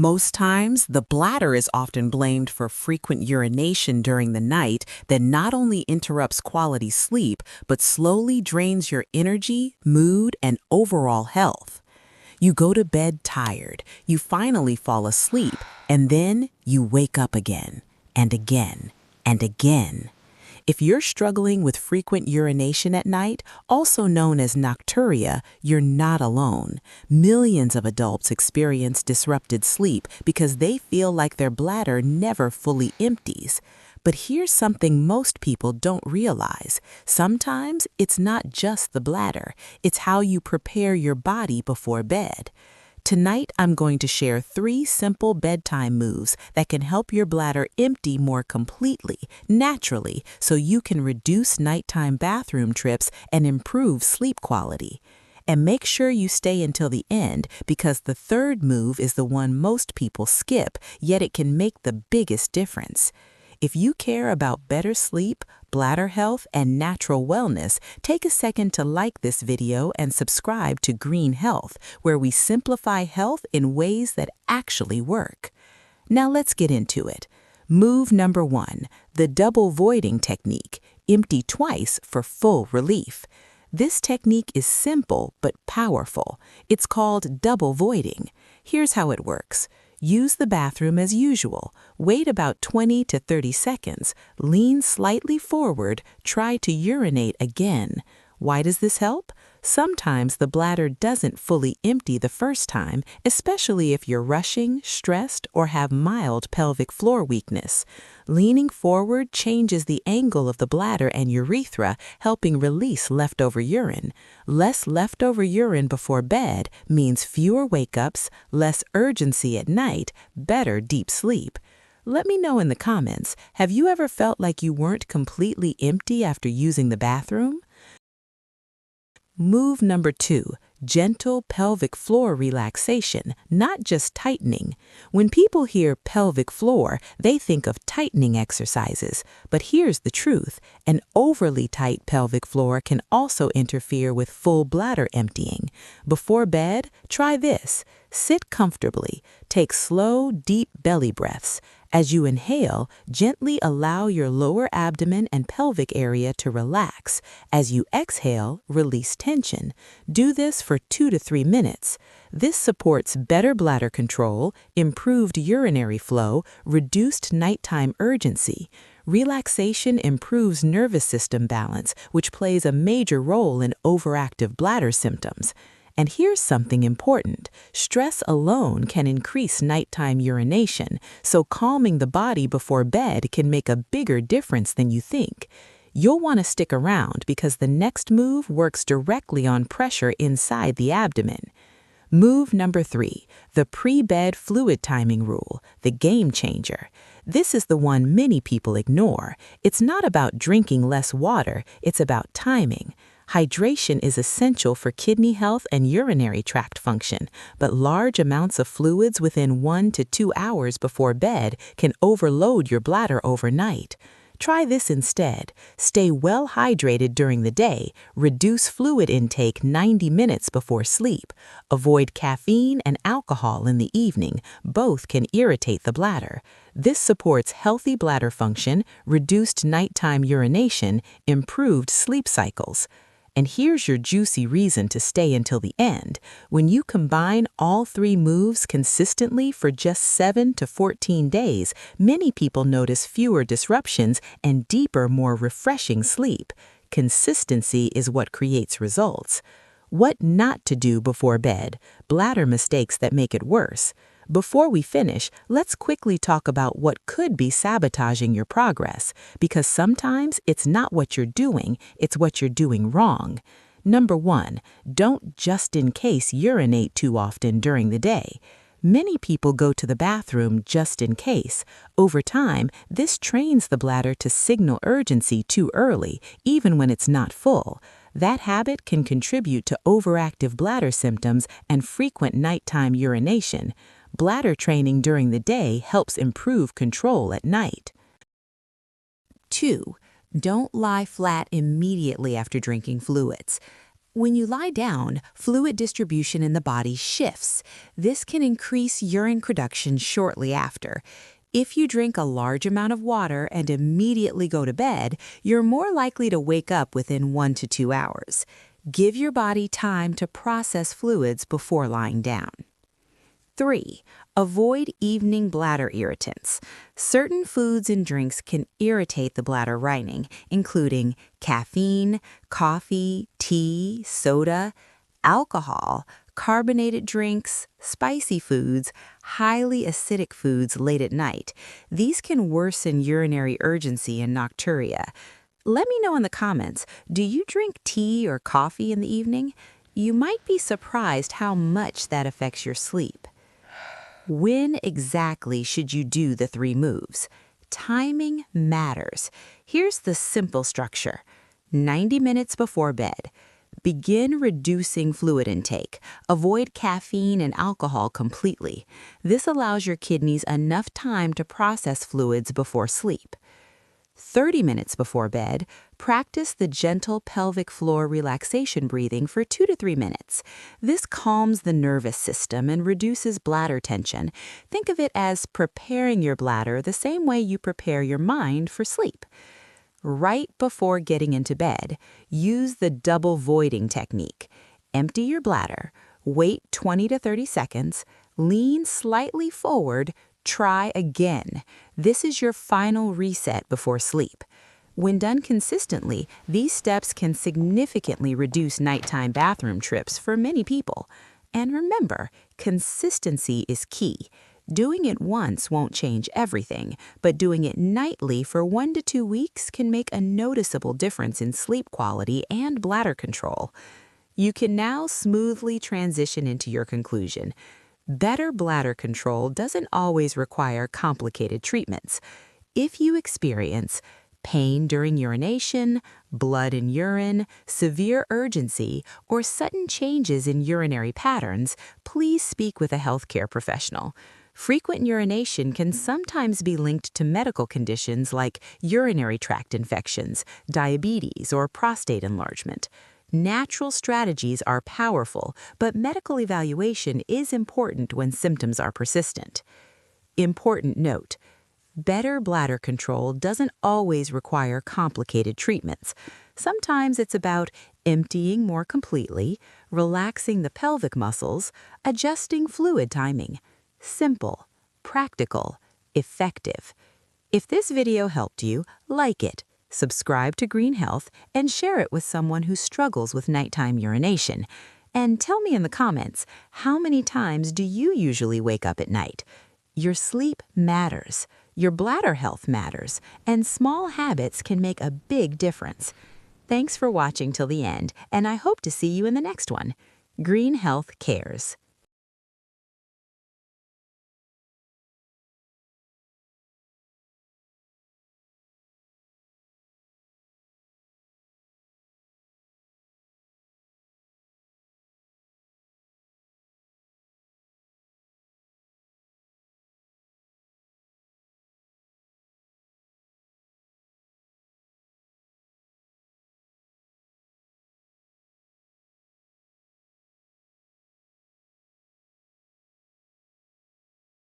Most times, the bladder is often blamed for frequent urination during the night that not only interrupts quality sleep, but slowly drains your energy, mood, and overall health. You go to bed tired, you finally fall asleep, and then you wake up again, and again, and again. If you're struggling with frequent urination at night, also known as nocturia, you're not alone. Millions of adults experience disrupted sleep because they feel like their bladder never fully empties. But here's something most people don't realize. Sometimes it's not just the bladder, it's how you prepare your body before bed. Tonight, I'm going to share 3 simple bedtime moves that can help your bladder empty more completely, naturally, so you can reduce nighttime bathroom trips and improve sleep quality. And make sure you stay until the end because the 3rd move is the one most people skip, yet it can make the biggest difference. If you care about better sleep, bladder health, and natural wellness, take a second to like this video and subscribe to Green Health, where we simplify health in ways that actually work. Now let's get into it. Move number 1, the double voiding technique. Empty twice for full relief. This technique is simple but powerful. It's called double voiding. Here's how it works. Use the bathroom as usual. Wait about 20 to 30 seconds. Lean slightly forward. Try to urinate again. Why does this help? Sometimes the bladder doesn't fully empty the first time, especially if you're rushing, stressed, or have mild pelvic floor weakness. Leaning forward changes the angle of the bladder and urethra, helping release leftover urine. Less leftover urine before bed means fewer wake-ups, less urgency at night, better deep sleep. Let me know in the comments, have you ever felt like you weren't completely empty after using the bathroom? Move number 2, gentle pelvic floor relaxation, not just tightening. When people hear pelvic floor, they think of tightening exercises. But here's the truth, an overly tight pelvic floor can also interfere with full bladder emptying. Before bed, try this. Sit comfortably. Take slow, deep belly breaths. As you inhale, gently allow your lower abdomen and pelvic area to relax. As you exhale, release tension. Do this for 2 to 3 minutes. This supports better bladder control, improved urinary flow, reduced nighttime urgency. Relaxation improves nervous system balance, which plays a major role in overactive bladder symptoms. And here's something important. Stress alone can increase nighttime urination, so calming the body before bed can make a bigger difference than you think. You'll want to stick around because the next move works directly on pressure inside the abdomen. Move number 3, the pre-bed fluid timing rule, the game changer. This is the one many people ignore. It's not about drinking less water, it's about timing. Hydration is essential for kidney health and urinary tract function, but large amounts of fluids within 1 to 2 hours before bed can overload your bladder overnight. Try this instead. Stay well hydrated during the day, reduce fluid intake 90 minutes before sleep. Avoid caffeine and alcohol in the evening. Both can irritate the bladder. This supports healthy bladder function, reduced nighttime urination, improved sleep cycles. And here's your juicy reason to stay until the end. When you combine all 3 moves consistently for just 7 to 14 days, many people notice fewer disruptions and deeper, more refreshing sleep. Consistency is what creates results. What not to do before bed, bladder mistakes that make it worse. Before we finish, let's quickly talk about what could be sabotaging your progress, because sometimes it's not what you're doing, it's what you're doing wrong. Number 1, don't just in case urinate too often during the day. Many people go to the bathroom just in case. Over time, this trains the bladder to signal urgency too early, even when it's not full. That habit can contribute to overactive bladder symptoms and frequent nighttime urination. Bladder training during the day helps improve control at night. 2. Don't lie flat immediately after drinking fluids. When you lie down, fluid distribution in the body shifts. This can increase urine production shortly after. If you drink a large amount of water and immediately go to bed, you're more likely to wake up within 1 to 2 hours. Give your body time to process fluids before lying down. 3. Avoid evening bladder irritants. Certain foods and drinks can irritate the bladder lining, including caffeine, coffee, tea, soda, alcohol, carbonated drinks, spicy foods, highly acidic foods late at night. These can worsen urinary urgency and nocturia. Let me know in the comments, do you drink tea or coffee in the evening? You might be surprised how much that affects your sleep. When exactly should you do the 3 moves? Timing matters. Here's the simple structure. 90 minutes before bed. Begin reducing fluid intake. Avoid caffeine and alcohol completely. This allows your kidneys enough time to process fluids before sleep. 30 minutes before bed, practice the gentle pelvic floor relaxation breathing for 2 to 3 minutes. This calms the nervous system and reduces bladder tension. Think of it as preparing your bladder the same way you prepare your mind for sleep. Right before getting into bed, use the double voiding technique. Empty your bladder, wait 20 to 30 seconds, lean slightly forward, try again. This is your final reset before sleep. When done consistently, these steps can significantly reduce nighttime bathroom trips for many people. And remember, consistency is key. Doing it once won't change everything, but doing it nightly for 1 to 2 weeks can make a noticeable difference in sleep quality and bladder control. You can now smoothly transition into your conclusion. Better bladder control doesn't always require complicated treatments. If you experience pain during urination, blood in urine, severe urgency, or sudden changes in urinary patterns, please speak with a healthcare professional. Frequent urination can sometimes be linked to medical conditions like urinary tract infections, diabetes, or prostate enlargement. Natural strategies are powerful, but medical evaluation is important when symptoms are persistent. Important note: better bladder control doesn't always require complicated treatments. Sometimes it's about emptying more completely, relaxing the pelvic muscles, adjusting fluid timing. Simple, practical, effective. If this video helped you, like it, subscribe to Green Health, and share it with someone who struggles with nighttime urination. And tell me in the comments, how many times do you usually wake up at night? Your sleep matters, your bladder health matters, and small habits can make a big difference. Thanks for watching till the end, and I hope to see you in the next one. Green Health cares.